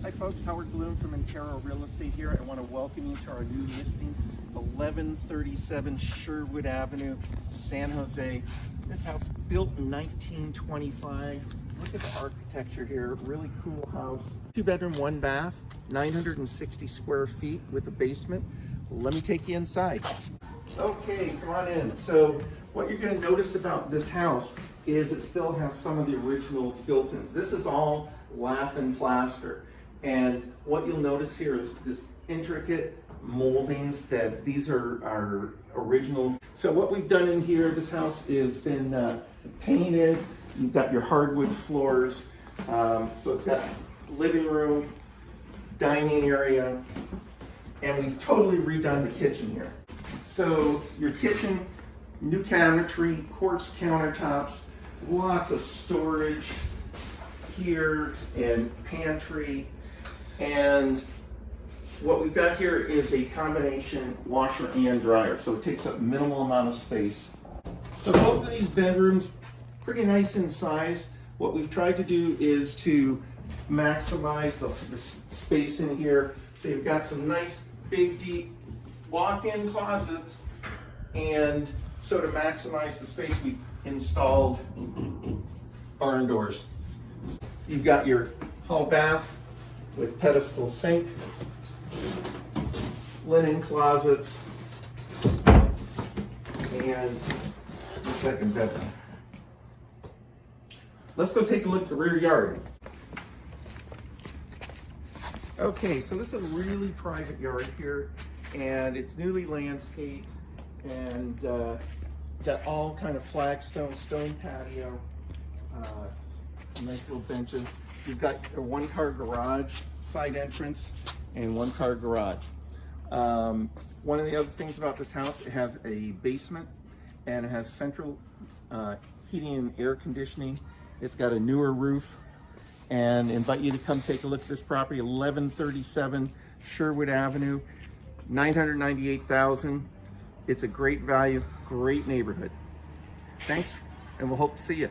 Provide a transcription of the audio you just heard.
Hi folks, Howard Bloom from Intero Real Estate here. I want to welcome you to our new listing, 1137 Sherwood Avenue, San Jose. This house built in 1925. Look at the architecture here, really cool house. 2-bedroom, 1 bath, 960 square feet with a basement. Let me take you inside. Okay, come on in. So what you're going to notice about this house is it still has some of the original built-ins. This is all lath and plaster. And what you'll notice here is this intricate moldings that these are original. So what we've done in here, this house has been painted. You've got your hardwood floors. So it's got living room, dining area, and we've totally redone the kitchen here. So your kitchen, new cabinetry, quartz countertops, lots of storage here and pantry. And what we've got here is a combination washer and dryer, so it takes up minimal amount of space. So both of these bedrooms, pretty nice in size. What we've tried to do is to maximize the space in here. So you've got some nice, big, deep walk-in closets, and so to maximize the space, we've installed barn doors. You've got your hall bath with pedestal sink, linen closets, and the second bedroom. Let's go take a look at the rear yard. Okay, so this is a really private yard here, and it's newly landscaped, and got all kind of flagstone, stone patio, nice little benches. You've got a 1-car garage, side entrance, and 1-car garage. One of the other things about this house, it has a basement, and it has central heating and air conditioning. It's got a newer roof, and invite you to come take a look at this property, 1137 Sherwood Avenue, $998,000. It's a great value, great neighborhood. Thanks, and we'll hope to see you.